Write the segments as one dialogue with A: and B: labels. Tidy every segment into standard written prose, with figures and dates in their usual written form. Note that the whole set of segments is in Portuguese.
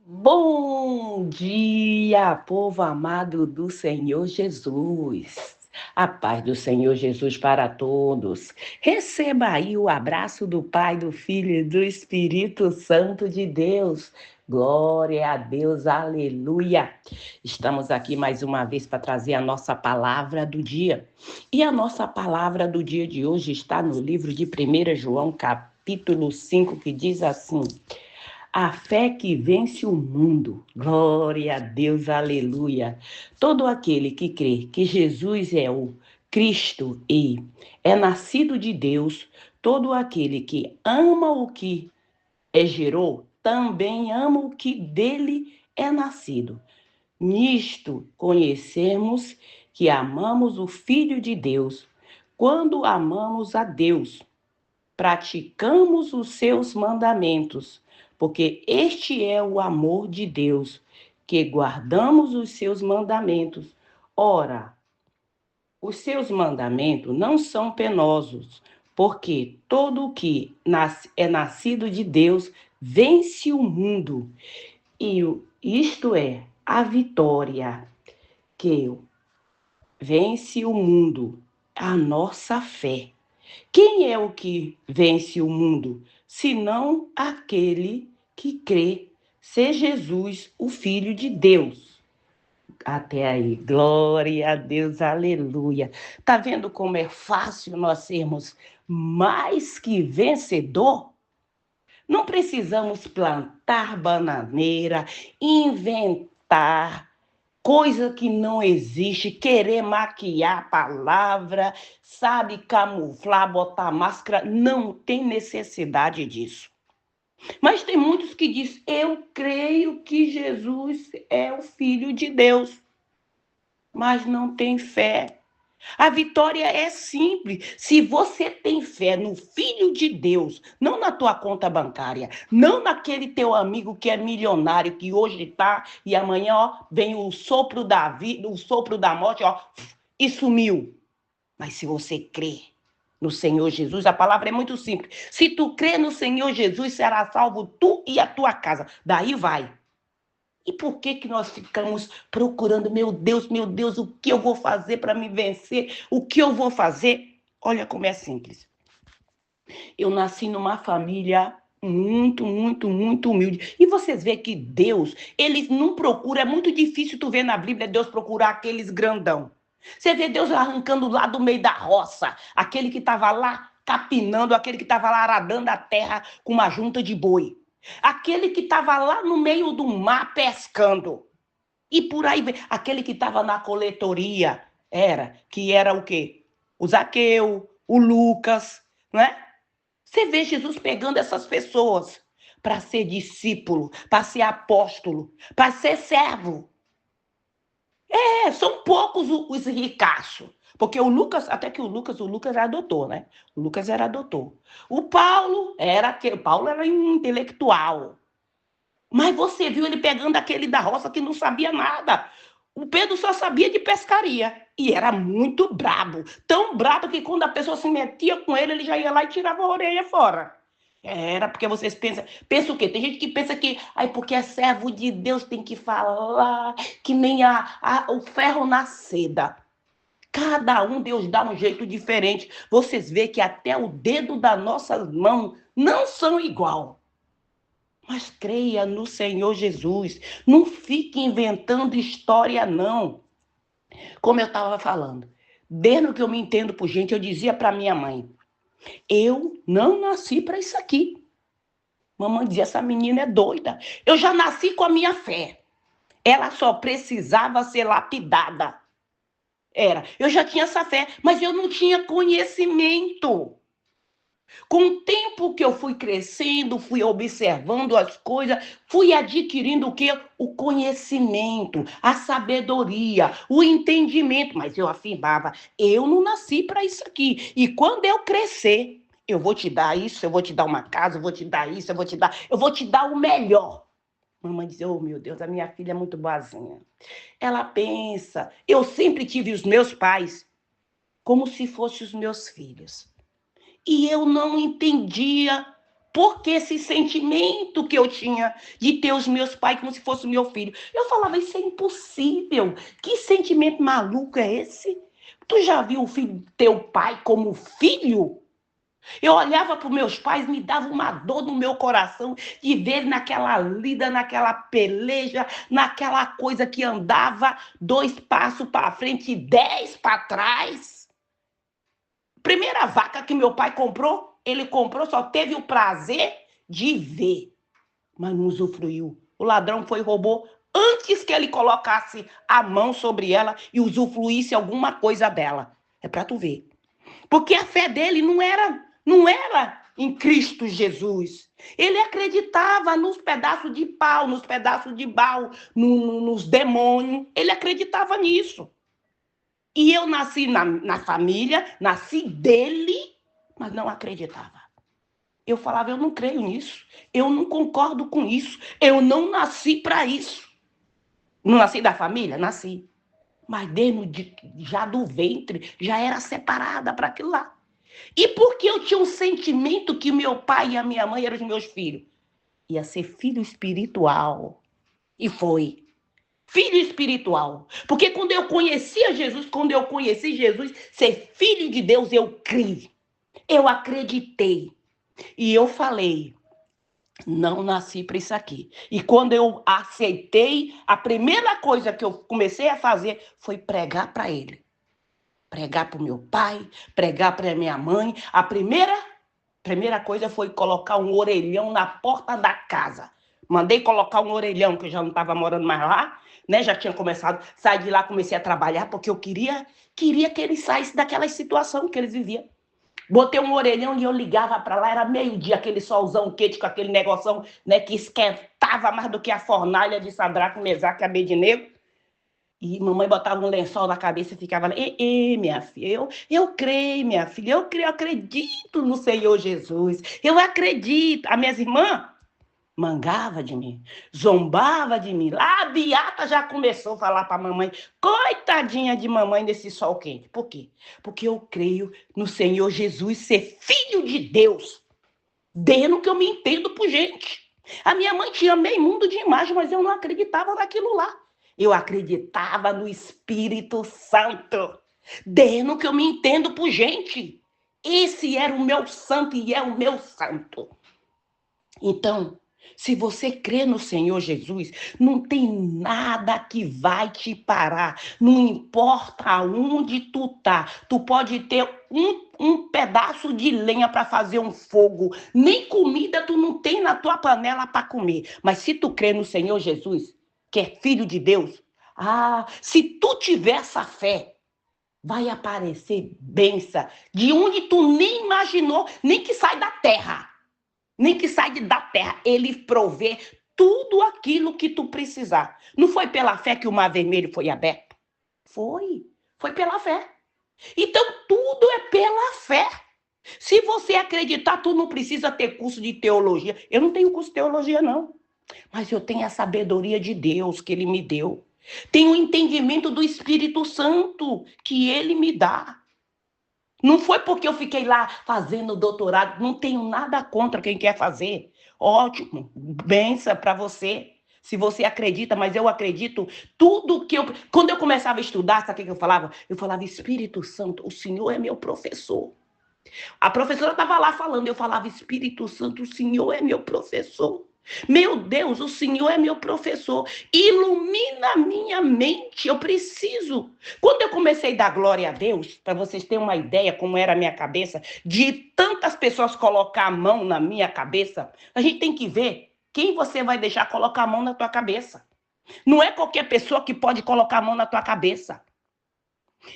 A: Bom dia, povo amado do Senhor Jesus. A paz do Senhor Jesus para todos. Receba aí o abraço do Pai, do Filho e do Espírito Santo de Deus. Glória a Deus, aleluia. Estamos aqui mais uma vez para trazer a nossa palavra do dia. E a nossa palavra do dia de hoje está no livro de 1 João, capítulo 5, que diz assim: a fé que vence o mundo. Glória a Deus, aleluia. Todo aquele que crê que Jesus é o Cristo e é nascido de Deus, todo aquele que ama o que gerou, também ama o que dele é nascido. Nisto conhecemos que amamos o Filho de Deus, quando amamos a Deus, praticamos os seus mandamentos, porque este é o amor de Deus, que guardamos os seus mandamentos. Ora, os seus mandamentos não são penosos, porque todo o que é nascido de Deus vence o mundo. E isto é a vitória que vence o mundo, a nossa fé. Quem é o que vence o mundo, senão aquele que crê ser Jesus, o Filho de Deus? Até aí, glória a Deus, aleluia. Tá vendo como é fácil nós sermos mais que vencedor? Não precisamos plantar bananeira, inventar coisa que não existe, querer maquiar a palavra, sabe, camuflar, botar máscara, não tem necessidade disso. Mas tem muitos que dizem: eu creio que Jesus é o Filho de Deus, mas não tem fé. A vitória é simples. Se você tem fé no Filho de Deus, não na tua conta bancária, não naquele teu amigo que é milionário, que hoje está e amanhã vem o sopro da vida, o sopro da morte, e sumiu. Mas se você crê no Senhor Jesus, a palavra é muito simples. Se tu crê no Senhor Jesus, será salvo tu e a tua casa. Daí vai. E por que nós ficamos procurando, meu Deus, o que eu vou fazer para me vencer? O que eu vou fazer? Olha como é simples. Eu nasci numa família muito humilde. E vocês vê que Deus, ele não procura, é muito difícil tu ver na Bíblia Deus procurar aqueles grandão. Você vê Deus arrancando lá do meio da roça, aquele que estava lá capinando, aquele que estava lá aradando a terra com uma junta de boi. Aquele que estava lá no meio do mar pescando. E por aí, aquele que estava na coletoria, que era o quê? O Zaqueu, o Lucas, né? Você vê Jesus pegando essas pessoas para ser discípulo, para ser apóstolo, para ser servo. São poucos os ricaços. Porque até que o Lucas era doutor, né? O Lucas era doutor. O Paulo era um intelectual. Mas você viu ele pegando aquele da roça que não sabia nada. O Pedro só sabia de pescaria. E era muito brabo. Tão brabo que quando a pessoa se metia com ele, ele já ia lá e tirava a orelha fora. Era porque vocês pensam o quê? Tem gente que pensa que, porque é servo de Deus, tem que falar que nem o ferro na seda. Cada um, Deus dá um jeito diferente. Vocês vê que até o dedo da nossa mão não são igual. Mas creia no Senhor Jesus. Não fique inventando história, não. Como eu estava falando, desde que eu me entendo por gente, eu dizia para minha mãe: eu não nasci para isso aqui. Mamãe dizia: essa menina é doida. Eu já nasci com a minha fé. Ela só precisava ser lapidada. Eu já tinha essa fé, mas eu não tinha conhecimento. Com o tempo que eu fui crescendo, fui observando as coisas, fui adquirindo o quê? O conhecimento, a sabedoria, o entendimento. Mas eu afirmava: eu não nasci para isso aqui. E quando eu crescer, eu vou te dar isso, eu vou te dar uma casa, eu vou te dar isso, eu vou te dar o melhor. Mamãe dizia: oh, meu Deus, a minha filha é muito boazinha. Ela pensa. Eu sempre tive os meus pais como se fossem os meus filhos. E eu não entendia Porque esse sentimento que eu tinha de ter os meus pais como se fosse o meu filho. Eu falava, isso é impossível. Que sentimento maluco é esse? Tu já viu o filho teu pai como filho? Eu olhava para os meus pais, me dava uma dor no meu coração de ver naquela lida, naquela peleja, naquela coisa que andava 2 passos para frente e 10 para trás. Primeira vaca que meu pai comprou, ele comprou, só teve o prazer de ver, mas não usufruiu. O ladrão foi e roubou antes que ele colocasse a mão sobre ela e usufruísse alguma coisa dela. É para tu ver. Porque a fé dele não era em Cristo Jesus. Ele acreditava nos pedaços de pau, nos pedaços de bal, nos demônios. Ele acreditava nisso. E eu nasci na família, nasci dele, mas não acreditava. Eu falava, eu não creio nisso, eu não concordo com isso, eu não nasci para isso. Não nasci da família? Nasci. Mas desde já do ventre, já era separada para aquilo lá. E porque eu tinha um sentimento que meu pai e a minha mãe eram os meus filhos. Ia ser filho espiritual. E foi. Filho espiritual. Porque quando eu conhecia Jesus, quando eu conheci Jesus, ser filho de Deus, eu criei. Eu acreditei. E eu falei, não nasci para isso aqui. E quando eu aceitei, a primeira coisa que eu comecei a fazer foi pregar para ele. Pregar para o meu pai, pregar para a minha mãe. A primeira coisa foi colocar um orelhão na porta da casa. Mandei colocar um orelhão, que eu já não estava morando mais lá, né? Já tinha começado, saí de lá, comecei a trabalhar, porque eu queria que eles saíssem daquela situação que eles viviam. Botei um orelhão e eu ligava para lá, era meio-dia, aquele solzão quente com aquele negoção, né, que esquentava mais do que a fornalha de Sadraque, Mesaque e Abednego. E mamãe botava um lençol na cabeça e ficava lá, minha filha, eu creio, minha filha, eu creio, eu acredito no Senhor Jesus, eu acredito. As minhas irmãs mangava de mim, zombava de mim. Lá a Beata já começou a falar para a mamãe, coitadinha de mamãe nesse sol quente. Por quê? Porque eu creio no Senhor Jesus ser filho de Deus, desde que eu me entendo por gente. A minha mãe tinha meio mundo de imagem, mas eu não acreditava naquilo lá. Eu acreditava no Espírito Santo, desde que eu me entendo por gente. Esse era o meu santo e é o meu santo. Então, se você crê no Senhor Jesus, não tem nada que vai te parar. Não importa aonde tu tá. Tu pode ter um pedaço de lenha para fazer um fogo. Nem comida tu não tem na tua panela para comer. Mas se tu crê no Senhor Jesus, que é filho de Deus, se tu tiver essa fé, vai aparecer bênção de onde tu nem imaginou, nem que sai da terra. Nem que sai da terra, ele provê tudo aquilo que tu precisar. Não foi pela fé que o Mar Vermelho foi aberto? Foi pela fé. Então, tudo é pela fé. Se você acreditar, tu não precisa ter curso de teologia. Eu não tenho curso de teologia, não. Mas eu tenho a sabedoria de Deus que ele me deu. Tenho o entendimento do Espírito Santo que ele me dá. Não foi porque eu fiquei lá fazendo doutorado, não tenho nada contra quem quer fazer. Ótimo, benção para você. Se você acredita, mas eu acredito, tudo que eu... Quando eu começava a estudar, sabe o que eu falava? Eu falava, Espírito Santo, o Senhor é meu professor. A professora estava lá falando, eu falava, Espírito Santo, o Senhor é meu professor. Meu Deus, o Senhor é meu professor. Ilumina a minha mente, eu preciso. Quando eu comecei a dar glória a Deus, para vocês terem uma ideia como era a minha cabeça, de tantas pessoas colocar a mão na minha cabeça, a gente tem que ver quem você vai deixar colocar a mão na tua cabeça. Não é qualquer pessoa que pode colocar a mão na tua cabeça.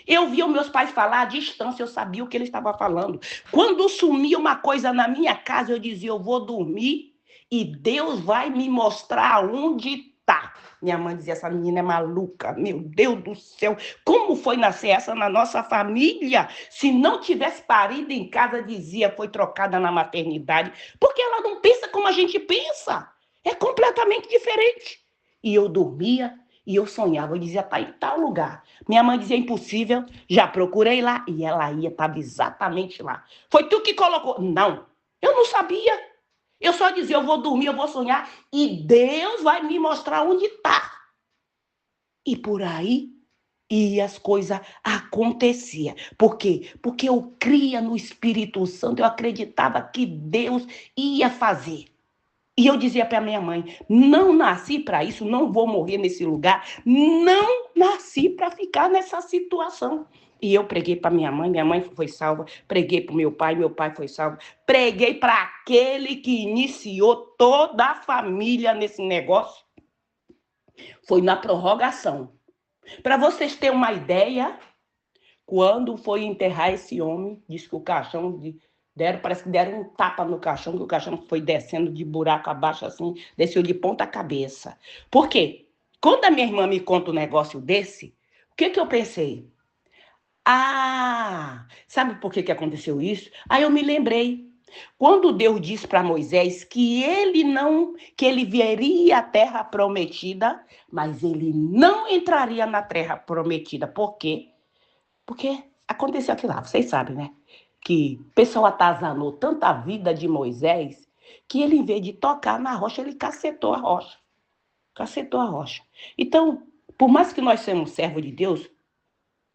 A: Eu via os meus pais falar à distância, eu sabia o que eles estavam falando. Quando sumia uma coisa na minha casa, eu dizia, eu vou dormir e Deus vai me mostrar onde está. Minha mãe dizia, essa menina é maluca, meu Deus do céu. Como foi nascer essa na nossa família? Se não tivesse parido em casa, dizia, foi trocada na maternidade. Porque ela não pensa como a gente pensa. É completamente diferente. E eu dormia e eu sonhava, eu dizia, tá em tal lugar. Minha mãe dizia, impossível, já procurei lá. E ela ia, estava exatamente lá. Foi tu que colocou? Não, eu não sabia. Eu só dizia, eu vou dormir, eu vou sonhar, e Deus vai me mostrar onde está. E por aí, e as coisas aconteciam. Por quê? Porque eu cria no Espírito Santo, eu acreditava que Deus ia fazer. E eu dizia para minha mãe, não nasci para isso, não vou morrer nesse lugar, não nasci para ficar nessa situação. E eu preguei para minha mãe foi salva, preguei para meu pai foi salvo, preguei para aquele que iniciou toda a família nesse negócio, foi na prorrogação. Para vocês terem uma ideia, quando foi enterrar esse homem, disse que o caixão parece que deram um tapa no caixão, que o caixão foi descendo de buraco abaixo assim, desceu de ponta cabeça. Por quê? Quando a minha irmã me conta um negócio desse, o que eu pensei? Ah, sabe por que aconteceu isso? Aí eu me lembrei. Quando Deus disse para Moisés que ele veria a terra prometida, mas ele não entraria na terra prometida. Por quê? Porque aconteceu aquilo lá, vocês sabem, né? Que o pessoal atazanou tanta vida de Moisés que ele, em vez de tocar na rocha, ele cacetou a rocha. Cacetou a rocha. Então, por mais que nós sejamos servos de Deus,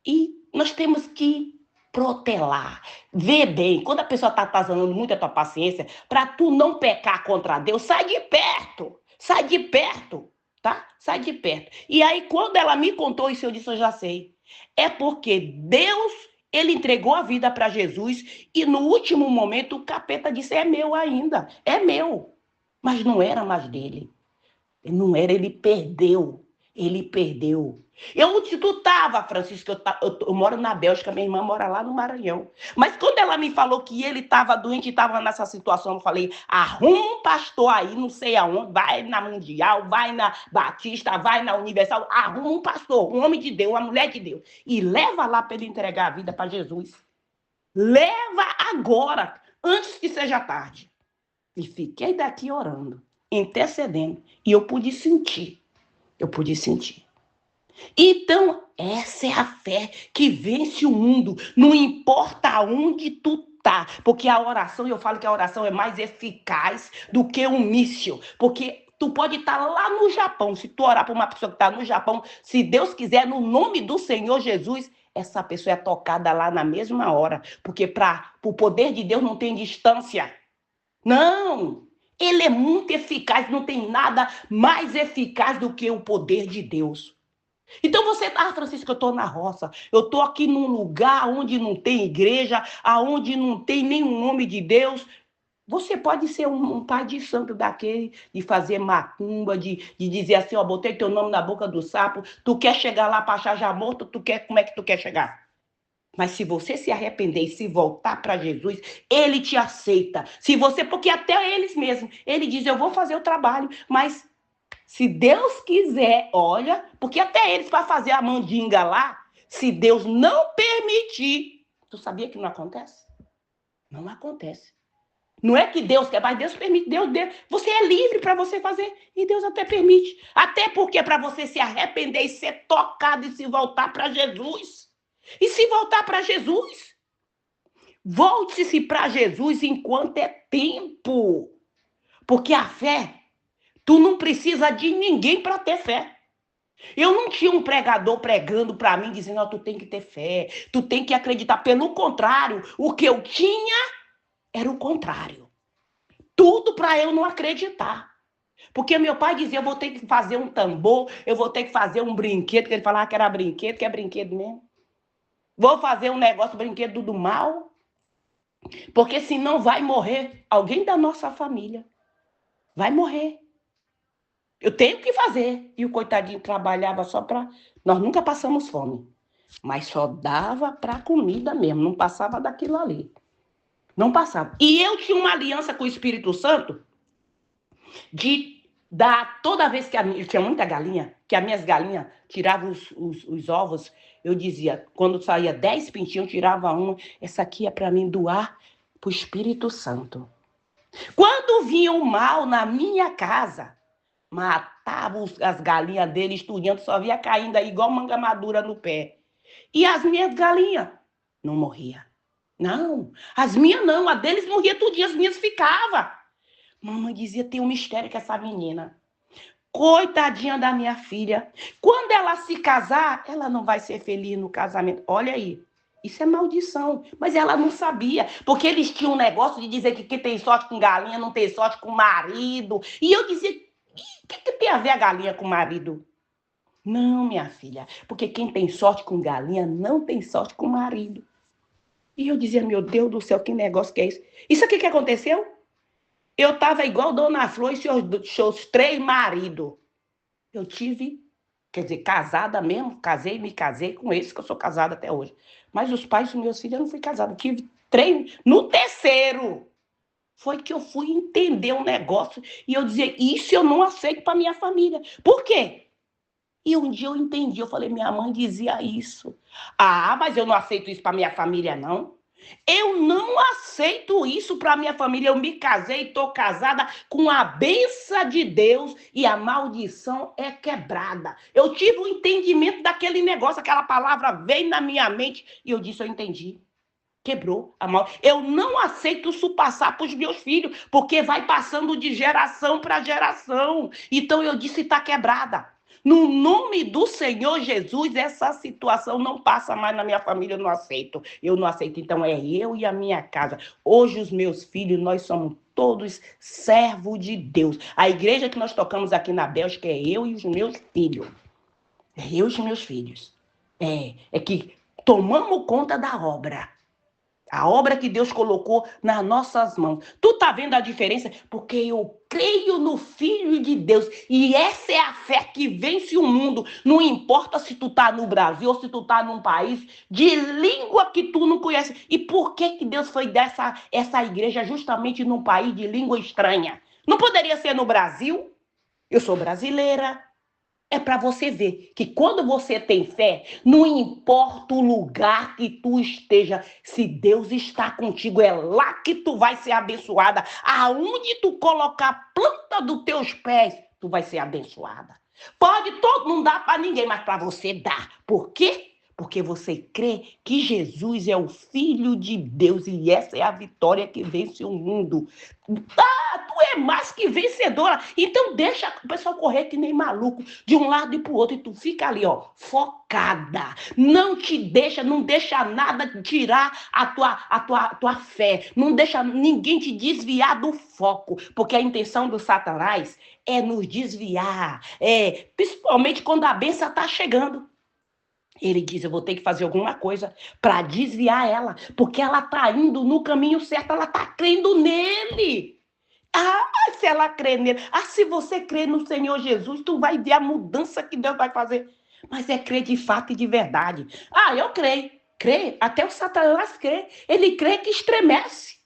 A: e nós temos que protelar, ver bem. Quando a pessoa está atazanando muito a tua paciência, para tu não pecar contra Deus, sai de perto. Sai de perto, tá? Sai de perto. E aí, quando ela me contou isso, eu disse, eu já sei. É porque Deus, ele entregou a vida para Jesus e no último momento o capeta disse, é meu ainda, é meu. Mas não era mais dele. Não era, ele perdeu. Ele perdeu. Onde tu estava, Francisco? Eu moro na Bélgica, minha irmã mora lá no Maranhão. Mas quando ela me falou que ele estava doente e estava nessa situação, eu falei, arruma um pastor aí, não sei aonde, vai na Mundial, vai na Batista, vai na Universal, arruma um pastor, um homem de Deus, uma mulher de Deus, e leva lá para ele entregar a vida para Jesus. Leva agora, antes que seja tarde. E fiquei daqui orando, intercedendo, e eu pude sentir. Então, essa é a fé que vence o mundo, não importa onde tu tá, porque a oração, eu falo que a oração é mais eficaz do que um míssil, porque tu pode estar lá no Japão, se tu orar para uma pessoa que está no Japão, se Deus quiser, no nome do Senhor Jesus, essa pessoa é tocada lá na mesma hora, porque para o poder de Deus não tem distância. Não! Ele é muito eficaz, não tem nada mais eficaz do que o poder de Deus. Então você, Francisco, eu estou na roça, eu estou aqui num lugar onde não tem igreja, aonde não tem nenhum nome de Deus. Você pode ser um pai de santo daquele, de fazer macumba, de dizer assim, ó, botei teu nome na boca do sapo, tu quer chegar lá para achar já morto, como é que tu quer chegar? Mas se você se arrepender e se voltar para Jesus, ele te aceita. Se você, porque até eles mesmos, ele diz, eu vou fazer o trabalho, mas se Deus quiser, olha, porque até eles para fazer a mandinga lá, se Deus não permitir, tu sabia que não acontece? Não acontece. Não é que Deus quer, mas Deus permite, Deus, você é livre para você fazer, e Deus até permite. Até porque para você se arrepender e ser tocado e se voltar para Jesus. E se voltar para Jesus, volte-se para Jesus enquanto é tempo. Porque a fé, tu não precisa de ninguém para ter fé. Eu não tinha um pregador pregando para mim, dizendo, oh, tu tem que ter fé, tu tem que acreditar. Pelo contrário, o que eu tinha era o contrário. Tudo para eu não acreditar. Porque meu pai dizia, eu vou ter que fazer um tambor, eu vou ter que fazer um brinquedo, que ele falava que era brinquedo, que é brinquedo mesmo. Vou fazer um negócio, brinquedo do mal, porque senão vai morrer alguém da nossa família. Vai morrer. Eu tenho que fazer. E o coitadinho trabalhava só para... Nós nunca passamos fome, mas só dava para comida mesmo, não passava daquilo ali. Não passava. E eu tinha uma aliança com o Espírito Santo de dar, toda vez que eu tinha muita galinha, que as minhas galinhas tiravam os ovos, eu dizia, quando saía 10 pintinhos, eu tirava um, essa aqui é para mim doar para o Espírito Santo. Quando vinha o mal na minha casa, matava as galinhas dele, estudando, só via caindo aí igual manga madura no pé. E as minhas galinhas não morriam. Não, as minhas não, a deles morria tudinho, as minhas ficavam. Mamãe dizia, tem um mistério com essa menina. Coitadinha da minha filha. Quando ela se casar, ela não vai ser feliz no casamento. Olha aí. Isso é maldição. Mas ela não sabia. Porque eles tinham um negócio de dizer que quem tem sorte com galinha não tem sorte com marido. E eu dizia, o que tem a ver a galinha com o marido? Não, minha filha. Porque quem tem sorte com galinha não tem sorte com marido. E eu dizia, meu Deus do céu, que negócio que é isso? Isso aqui que aconteceu? Eu estava igual Dona Flor e seus 3 maridos. Eu tive, quer dizer, casada mesmo, me casei com esse que eu sou casada até hoje. Mas os pais dos meus filhos eu não fui casada, eu tive 3. No terceiro, foi que eu fui entender um negócio e eu dizer, isso eu não aceito para minha família. Por quê? E um dia eu entendi, eu falei, minha mãe dizia isso. Ah, mas eu não aceito isso para minha família, não. Eu não aceito isso para minha família. Eu me casei, estou casada com a bênção de Deus e a maldição é quebrada. Eu tive o entendimento daquele negócio, aquela palavra veio na minha mente e eu disse, eu entendi. Quebrou a mal. Eu não aceito isso passar para os meus filhos, porque vai passando de geração para geração. Então eu disse, está quebrada. No nome do Senhor Jesus, essa situação não passa mais na minha família, eu não aceito. Eu não aceito, então é eu e a minha casa. Hoje os meus filhos, nós somos todos servos de Deus. A igreja que nós tocamos aqui na Bélgica é eu e os meus filhos. É eu e os meus filhos. É que tomamos conta da obra. A obra que Deus colocou nas nossas mãos. Tu tá vendo a diferença? Porque eu creio no Filho de Deus. E essa é a fé que vence o mundo. Não importa se tu tá no Brasil ou se tu tá num país de língua que tu não conhece. E por que Deus foi essa igreja justamente num país de língua estranha? Não poderia ser no Brasil? Eu sou brasileira. É para você ver que quando você tem fé, não importa o lugar que tu esteja, se Deus está contigo, é lá que tu vai ser abençoada. Aonde tu colocar a planta dos teus pés, tu vai ser abençoada. Pode todo, não dá para ninguém, mas para você dá. Por quê? Porque você crê que Jesus é o Filho de Deus e essa é a vitória que vence o mundo. Tu é mais que vencedora. Então deixa o pessoal correr que nem maluco, de um lado e pro outro, e tu fica ali, ó, focada. Não deixa nada tirar a tua fé. Não deixa ninguém te desviar do foco, porque a intenção do Satanás é nos desviar, principalmente quando a bênção está chegando. Ele diz, eu vou ter que fazer alguma coisa para desviar ela, porque ela está indo no caminho certo, ela está crendo nele. Se ela crê nele, se você crê no Senhor Jesus, tu vai ver a mudança que Deus vai fazer. Mas é crer de fato e de verdade. Eu creio. Crê, até o Satanás crê. Ele crê que estremece.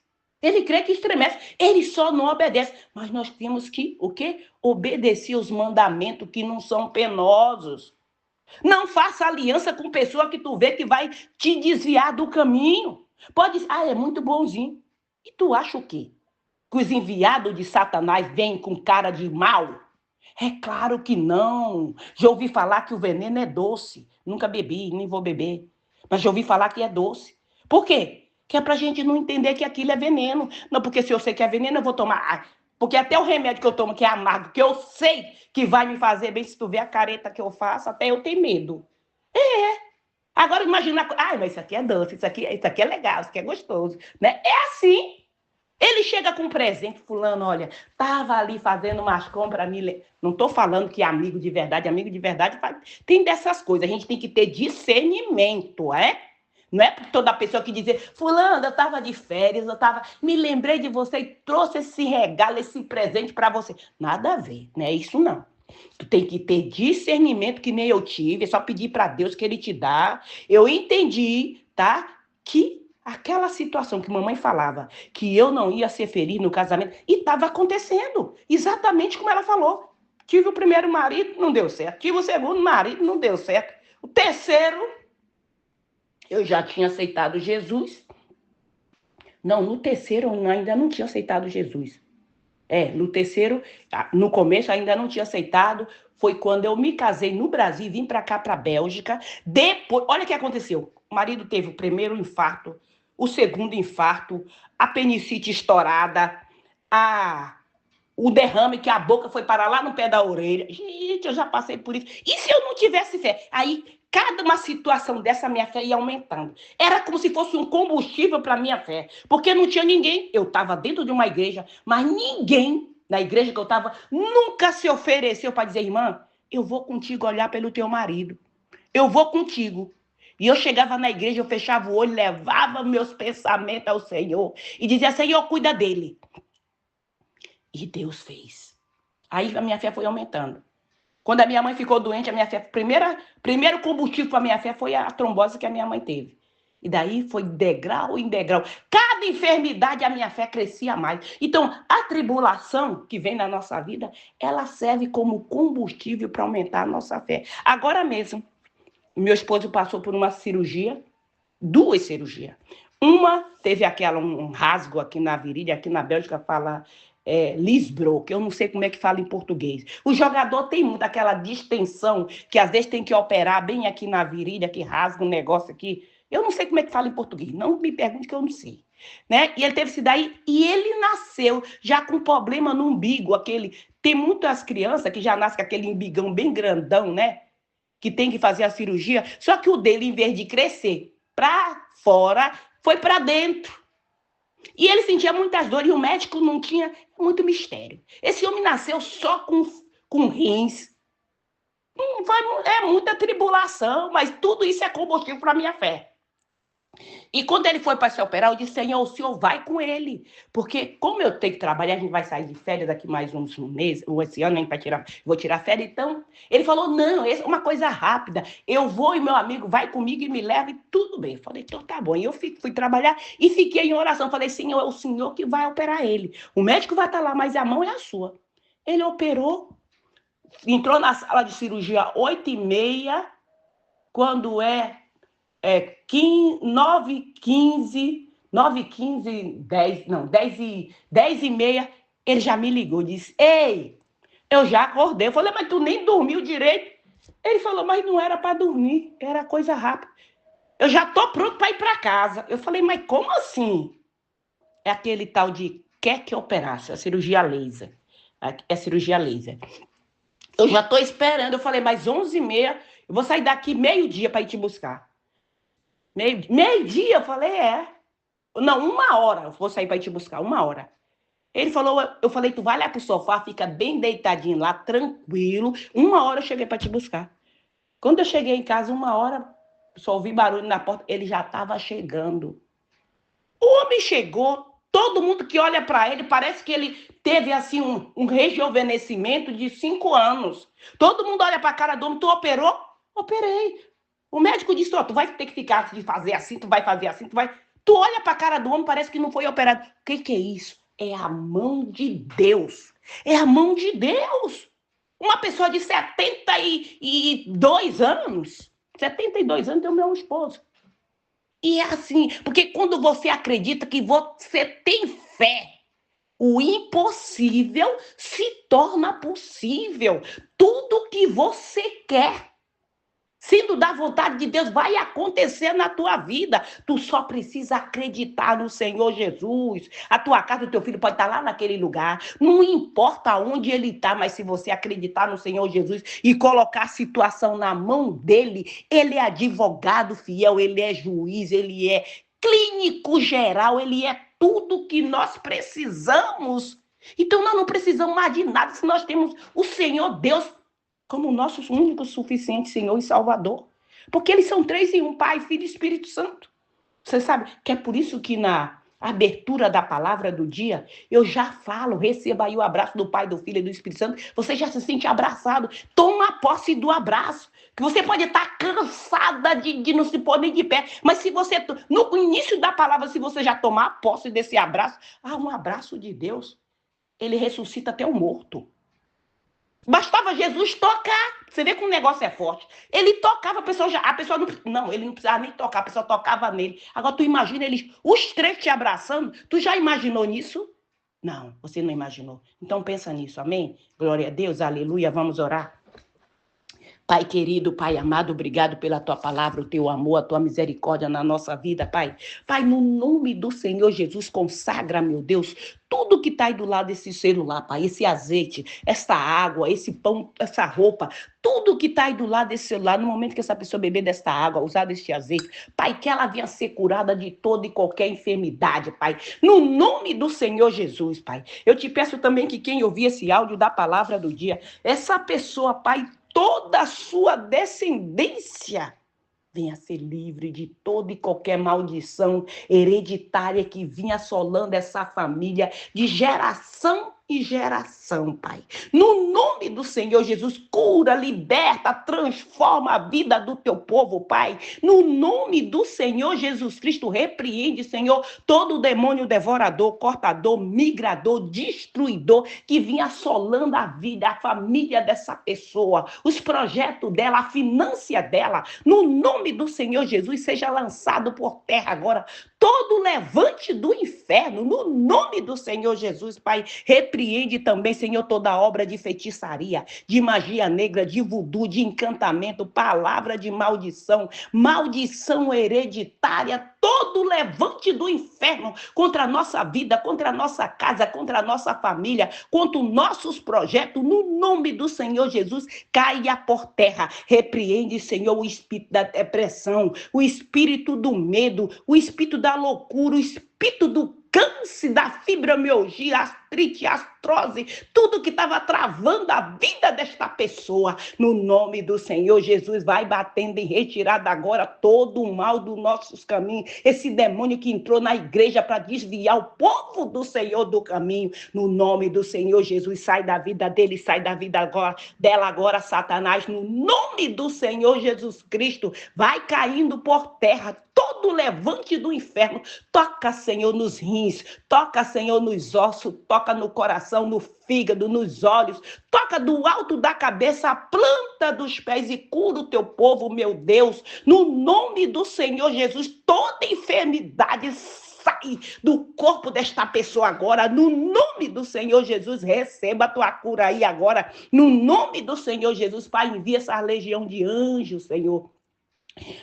A: Ele crê que estremece. Ele só não obedece. Mas nós temos que, o quê? Obedecer os mandamentos que não são penosos. Não faça aliança com pessoa que tu vê que vai te desviar do caminho. Pode ser, é muito bonzinho. E tu acha o quê? Que os enviados de Satanás vêm com cara de mal? É claro que não. Já ouvi falar que o veneno é doce. Nunca bebi, nem vou beber. Mas já ouvi falar que é doce. Por quê? Que é pra gente não entender que aquilo é veneno. Não, porque se eu sei que é veneno, eu vou tomar. Porque até o remédio que eu tomo, que é amargo, que eu sei que vai me fazer bem, se tu ver a careta que eu faço, até eu tenho medo. Agora imagina, mas isso aqui é doce, isso aqui é legal, isso aqui é gostoso, né? É assim. Ele chega com um presente, fulano, olha, tava ali fazendo umas compras, não tô falando que amigo de verdade tem dessas coisas, a gente tem que ter discernimento, Não é toda pessoa que dizer, fulano, eu tava de férias, me lembrei de você e trouxe esse regalo, esse presente para você. Nada a ver, não é isso não. Tu tem que ter discernimento que nem eu tive, é só pedir para Deus que ele te dá. Eu entendi, tá? Que aquela situação que mamãe falava, que eu não ia ser feliz no casamento, e estava acontecendo, exatamente como ela falou. Tive o primeiro marido, não deu certo. Tive o segundo marido, não deu certo. O terceiro, eu já tinha aceitado Jesus. Não, no terceiro eu ainda não tinha aceitado Jesus. No terceiro, no começo ainda não tinha aceitado. Foi quando eu me casei no Brasil, vim para cá, para a Bélgica. Depois, olha o que aconteceu. O marido teve o primeiro infarto, o segundo infarto, a apendicite estourada, o derrame, que a boca foi parar lá no pé da orelha. Gente, eu já passei por isso. E se eu não tivesse fé? Aí, cada uma situação dessa, minha fé ia aumentando. Era como se fosse um combustível para a minha fé. Porque não tinha ninguém. Eu estava dentro de uma igreja, mas ninguém na igreja que eu estava nunca se ofereceu para dizer, irmã, eu vou contigo olhar pelo teu marido. Eu vou contigo. E eu chegava na igreja, eu fechava o olho, levava meus pensamentos ao Senhor e dizia, Senhor, cuida dele. E Deus fez. Aí a minha fé foi aumentando. Quando a minha mãe ficou doente, a minha fé, primeiro combustível para a minha fé foi a trombose que a minha mãe teve. E daí foi degrau em degrau. Cada enfermidade a minha fé crescia mais. Então, a tribulação que vem na nossa vida, ela serve como combustível para aumentar a nossa fé. Agora mesmo, meu esposo passou por uma cirurgia, 2 cirurgias. Uma teve um rasgo aqui na virilha, aqui na Bélgica fala Lisbro, que eu não sei como é que fala em português. O jogador tem muito aquela distensão, que às vezes tem que operar bem aqui na virilha, que rasga um negócio aqui. Eu não sei como é que fala em português, não me pergunte que eu não sei. Né? E ele teve isso daí, e ele nasceu já com problema no umbigo, aquele... Tem muitas crianças que já nascem com aquele umbigão bem grandão, né? Que tem que fazer a cirurgia, só que o dele, em vez de crescer para fora, foi para dentro. E ele sentia muitas dores e o médico não tinha muito mistério. Esse homem nasceu só com rins. É muita tribulação, mas tudo isso é combustível para a minha fé. E quando ele foi para se operar, eu disse, Senhor, o senhor vai com ele. Porque como eu tenho que trabalhar, a gente vai sair de férias daqui mais uns meses, ou esse ano a gente vai vou tirar férias, então... Ele falou, não, é uma coisa rápida. Eu vou e meu amigo vai comigo e me leva e tudo bem. Eu falei, então tá bom. E eu fui trabalhar e fiquei em oração. Falei, Senhor, é o senhor que vai operar ele. O médico vai estar lá, mas a mão é a sua. Ele operou, entrou na sala de cirurgia 8h30, quando 9h15, 10h30, ele já me ligou, disse, ei, eu já acordei. Eu falei, mas tu nem dormiu direito. Ele falou, mas não era para dormir, era coisa rápida. Eu já tô pronto para ir para casa. Eu falei, mas como assim? É aquele tal de quer que operasse, a cirurgia laser. É cirurgia laser. Eu já tô esperando. Eu falei, mas 11h30, eu vou sair daqui meio-dia para ir te buscar. Meio-dia? Eu falei, Não, 1h, eu vou sair para ir te buscar, 1h. Ele falou, eu falei, tu vai lá pro sofá, fica bem deitadinho lá, tranquilo. 1h eu cheguei para te buscar. Quando eu cheguei em casa, 1h, só ouvi barulho na porta, ele já estava chegando. O homem chegou, todo mundo que olha para ele, parece que ele teve assim um rejuvenescimento de 5 anos. Todo mundo olha para a cara do homem, tu operou? Operei. O médico disse, tu vai ter que ficar de fazer assim, tu vai fazer assim, tu vai... Tu olha para a cara do homem, parece que não foi operado. O que é isso? É a mão de Deus. É a mão de Deus. Uma pessoa de 72 anos, 72 anos é o meu esposo. E é assim, porque quando você acredita que você tem fé, o impossível se torna possível. Tudo que você quer, sendo da vontade de Deus, vai acontecer na tua vida. Tu só precisa acreditar no Senhor Jesus. A tua casa, o teu filho pode estar lá naquele lugar. Não importa onde ele está, mas se você acreditar no Senhor Jesus e colocar a situação na mão dele, ele é advogado fiel, ele é juiz, ele é clínico geral, ele é tudo que nós precisamos. Então nós não precisamos mais de nada se nós temos o Senhor Deus como o nosso único suficiente Senhor e Salvador. Porque eles são 3 em 1, Pai, Filho e Espírito Santo. Você sabe que é por isso que na abertura da palavra do dia, eu já falo, receba aí o abraço do Pai, do Filho e do Espírito Santo. Você já se sente abraçado. Toma posse do abraço. Que você pode estar cansada de não se pôr nem de pé. Mas se você, no início da palavra, se você já tomar posse desse abraço, um abraço de Deus, ele ressuscita até o morto. Bastava Jesus tocar. Você vê como o negócio é forte. Ele tocava, a pessoa não, ele não precisava nem tocar, a pessoa tocava nele. Agora tu imagina eles, os 3 te abraçando. Tu já imaginou nisso? Não, você não imaginou. Então pensa nisso, amém? Glória a Deus, aleluia, vamos orar. Pai querido, Pai amado, obrigado pela tua palavra, o teu amor, a tua misericórdia na nossa vida, Pai. Pai, no nome do Senhor Jesus, consagra, meu Deus, tudo que está aí do lado desse celular, Pai, esse azeite, essa água, esse pão, essa roupa, tudo que está aí do lado desse celular, no momento que essa pessoa beber desta água, usar deste azeite, Pai, que ela venha ser curada de toda e qualquer enfermidade, Pai. No nome do Senhor Jesus, Pai. Eu te peço também que quem ouvir esse áudio da palavra do dia, essa pessoa, Pai, toda a sua descendência venha ser livre de toda e qualquer maldição hereditária que vinha assolando essa família de geração e geração, Pai. No nome do Senhor Jesus, cura, liberta, transforma a vida do teu povo, Pai. No nome do Senhor Jesus Cristo, repreende, Senhor, todo demônio devorador, cortador, migrador, destruidor que vinha assolando a vida, a família dessa pessoa, os projetos dela, a finança dela. No nome do Senhor Jesus, seja lançado por terra agora todo levante do inferno, no nome do Senhor Jesus, Pai. Repreende também, Senhor, toda obra de feitiçaria, de magia negra, de voodoo, de encantamento, palavra de maldição, maldição hereditária, todo levante do inferno contra a nossa vida, contra a nossa casa, contra a nossa família, contra os nossos projetos, no nome do Senhor Jesus, caia por terra. Repreende, Senhor, o espírito da depressão, o espírito do medo, o espírito da loucura, o espírito do câncer, da fibromialgia, artrite, artrose, tudo que estava travando a vida desta pessoa, no nome do Senhor Jesus, vai batendo em retirada agora todo o mal dos nossos caminhos, esse demônio que entrou na igreja para desviar o povo do Senhor do caminho, no nome do Senhor Jesus, sai da vida dele, sai da vida agora, dela agora, Satanás, no nome do Senhor Jesus Cristo, vai caindo por terra, todo levante do inferno, toca, Senhor, nos rins, toca, Senhor, nos ossos, toca no coração, no fígado, nos olhos, toca do alto da cabeça, a planta dos pés e cura o teu povo, meu Deus, no nome do Senhor Jesus, toda enfermidade sai do corpo desta pessoa agora, no nome do Senhor Jesus, receba a tua cura aí agora, no nome do Senhor Jesus, Pai, envia essa legião de anjos, Senhor,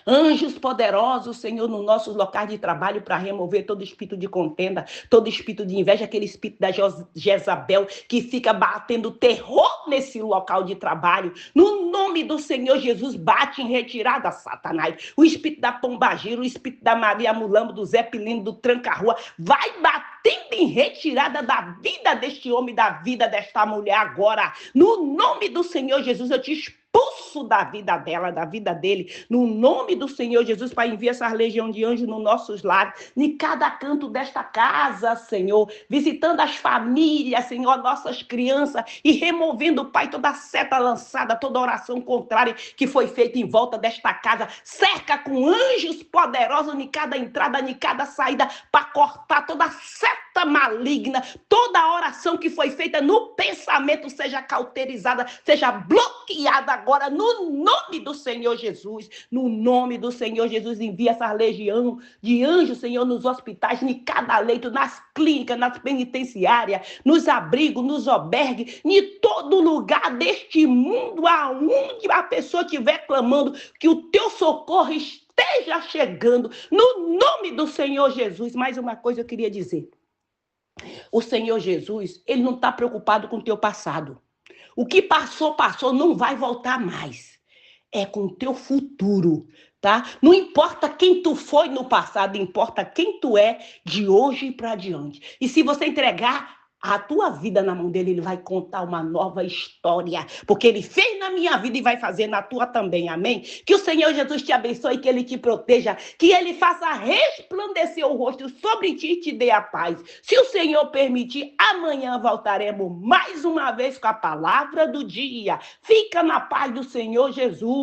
A: anjos poderosos, Senhor, nos nossos locais de trabalho para remover todo espírito de contenda, todo espírito de inveja, aquele espírito da Jezabel que fica batendo terror nesse local de trabalho. No nome do Senhor Jesus, bate em retirada, Satanás. O espírito da Pombagira, o espírito da Maria Mulambo, do Zé Pilino, do Tranca-Rua, vai batendo em retirada da vida deste homem, da vida desta mulher agora. No nome do Senhor Jesus, eu te expulso da vida dela, da vida dele, no nome do Senhor Jesus, Pai, envia essa legião de anjos nos nossos lares, em cada canto desta casa, Senhor, visitando as famílias, Senhor, nossas crianças, e removendo, Pai, toda seta lançada, toda oração contrária que foi feita em volta desta casa, cerca com anjos poderosos em cada entrada, em cada saída, para cortar toda seta maligna, toda oração que foi feita no pensamento seja cauterizada, seja bloqueada agora, no nome do Senhor Jesus, no nome do Senhor Jesus, envia essa legião de anjos, Senhor, nos hospitais, em cada leito, nas clínicas, nas penitenciárias, nos abrigos, nos albergues, em todo lugar deste mundo, aonde a pessoa estiver clamando, que o teu socorro esteja chegando, no nome do Senhor Jesus. Mais uma coisa eu queria dizer, o Senhor Jesus, ele não está preocupado com o teu passado. O que passou, passou, não vai voltar mais. É com o teu futuro, tá? Não importa quem tu foi no passado, importa quem tu é de hoje para diante. E se você entregar a tua vida na mão dele, ele vai contar uma nova história, porque ele fez na minha vida e vai fazer na tua também, amém? Que o Senhor Jesus te abençoe, que ele te proteja, que ele faça resplandecer o rosto sobre ti e te dê a paz. Se o Senhor permitir, amanhã voltaremos mais uma vez com a palavra do dia. Fica na paz do Senhor Jesus.